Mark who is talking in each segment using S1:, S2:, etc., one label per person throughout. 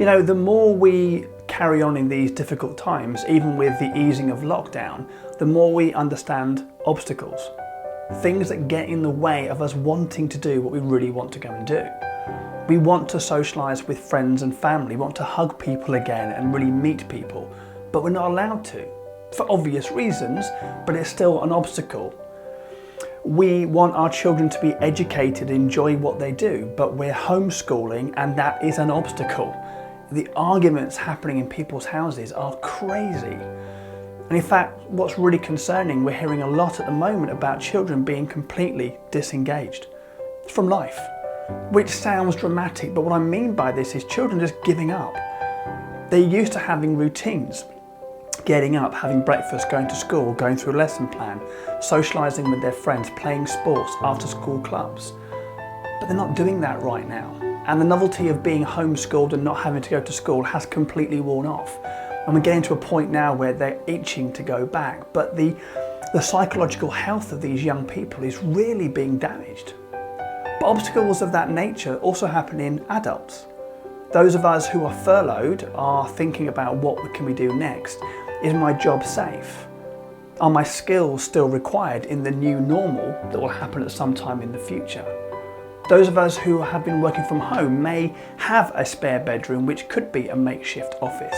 S1: You know, the more we carry on in these difficult times, even with the easing of lockdown, the more we understand obstacles, things that get in the way of us wanting to do what we really want to go and do. We want to socialise with friends and family, want to hug people again and really meet people, but we're not allowed to, for obvious reasons, but it's still an obstacle. We want our children to be educated, enjoy what they do, but we're homeschooling and that is an obstacle. The arguments happening in people's houses are crazy. And in fact, what's really concerning, we're hearing a lot at the moment about children being completely disengaged from life, which sounds dramatic, but what I mean by this is children just giving up. They're used to having routines, getting up, having breakfast, going to school, going through a lesson plan, socialising with their friends, playing sports, after school clubs. But they're not doing that right now. And the novelty of being homeschooled and not having to go to school has completely worn off. And we're getting to a point now where they're itching to go back, but the psychological health of these young people is really being damaged. But obstacles of that nature also happen in adults. Those of us who are furloughed are thinking about what can we do next. Is my job safe? Are my skills still required in the new normal that will happen at some time in the future? Those of us who have been working from home may have a spare bedroom which could be a makeshift office,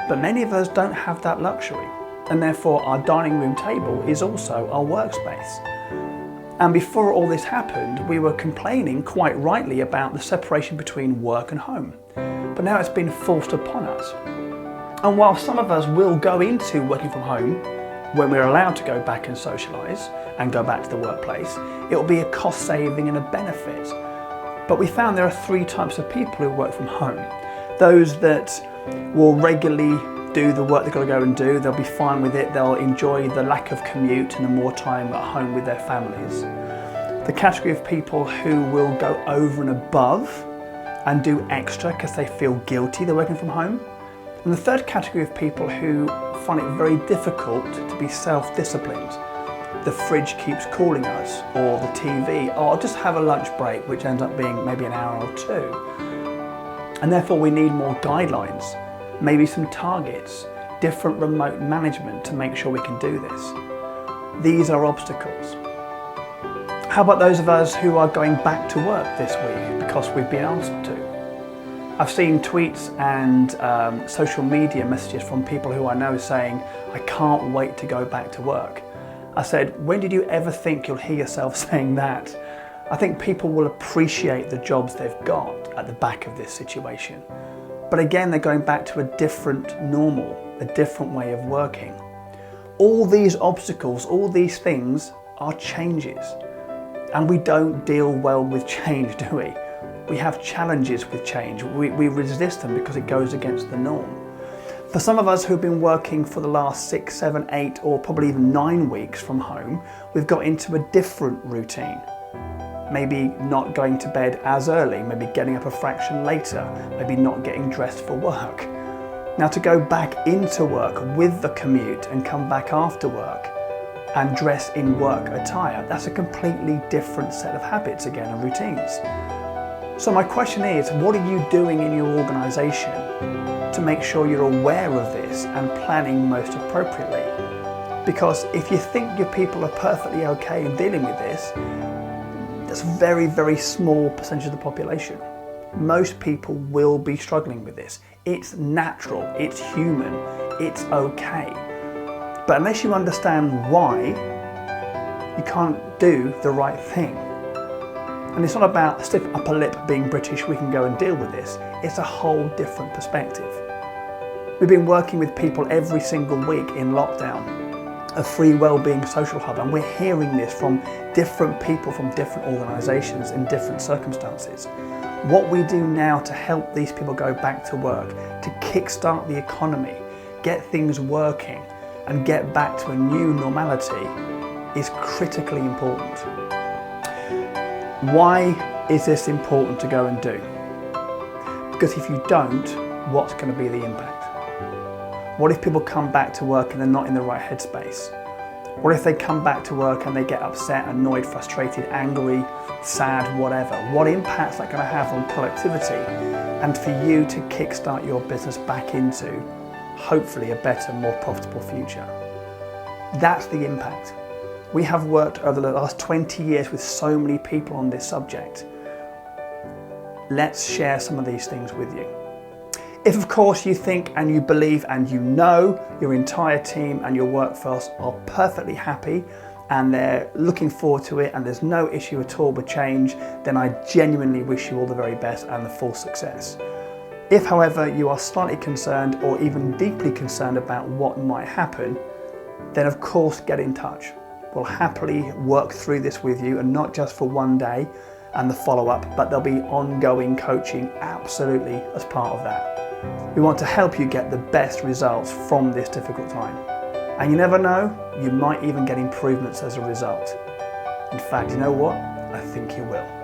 S1: but many of us don't have that luxury, and therefore our dining room table is also our workspace. And before all this happened, we were complaining quite rightly about the separation between work and home, but now it's been forced upon us. And while some of us will go into working from home when we're allowed to go back and socialise and go back to the workplace, it will be a cost saving and a benefit. But we found there are three types of people who work from home. Those that will regularly do the work they've got to go and do, they'll be fine with it, they'll enjoy the lack of commute and the more time at home with their families. The category of people who will go over and above and do extra because they feel guilty they're working from home. And the third category of people who find it very difficult to be self-disciplined. The fridge keeps calling us, or the TV, or I'll just have a lunch break, which ends up being maybe an hour or two. And therefore we need more guidelines, maybe some targets, different remote management to make sure we can do this. These are obstacles. How about those of us who are going back to work this week because we've been asked to? I've seen tweets and social media messages from people who I know saying, I can't wait to go back to work. I said, when did you ever think you'll hear yourself saying that? I think people will appreciate the jobs they've got at the back of this situation. But again, they're going back to a different normal, a different way of working. All these obstacles, all these things are changes. And we don't deal well with change, do we? We have challenges with change. We resist them because it goes against the norm. For some of us who've been working for the last 6, 7, 8, or probably even 9 weeks from home, we've got into a different routine. Maybe not going to bed as early, maybe getting up a fraction later, maybe not getting dressed for work. Now to go back into work with the commute and come back after work and dress in work attire, that's a completely different set of habits again and routines. So my question is, what are you doing in your organisation to make sure you're aware of this and planning most appropriately? Because if you think your people are perfectly okay in dealing with this, that's a very, very small percentage of the population. Most people will be struggling with this. It's natural, it's human, it's okay. But unless you understand why, you can't do the right thing. And it's not about stiff upper lip being British, we can go and deal with this. It's a whole different perspective. We've been working with people every single week in lockdown, a free wellbeing social hub, and we're hearing this from different people from different organisations in different circumstances. What we do now to help these people go back to work, to kickstart the economy, get things working, and get back to a new normality is critically important. Why is this important to go and do? Because if you don't, what's going to be the impact? What if people come back to work and they're not in the right headspace? What if they come back to work and they get upset, annoyed, frustrated, angry, sad, whatever? What impact's that going to have on productivity? and for you to kickstart your business back into, hopefully, a better, more profitable future. That's the impact. We have worked over the last 20 years with so many people on this subject. Let's share some of these things with you. If, of course, you think and you believe and you know your entire team and your workforce are perfectly happy and they're looking forward to it and there's no issue at all with change, then I genuinely wish you all the very best and the full success. If, however, you are slightly concerned or even deeply concerned about what might happen, then of course get in touch. We'll happily work through this with you, and not just for one day and the follow-up, but there'll be ongoing coaching absolutely as part of that. We want to help you get the best results from this difficult time. And you never know, you might even get improvements as a result. In fact, you know what? I think you will.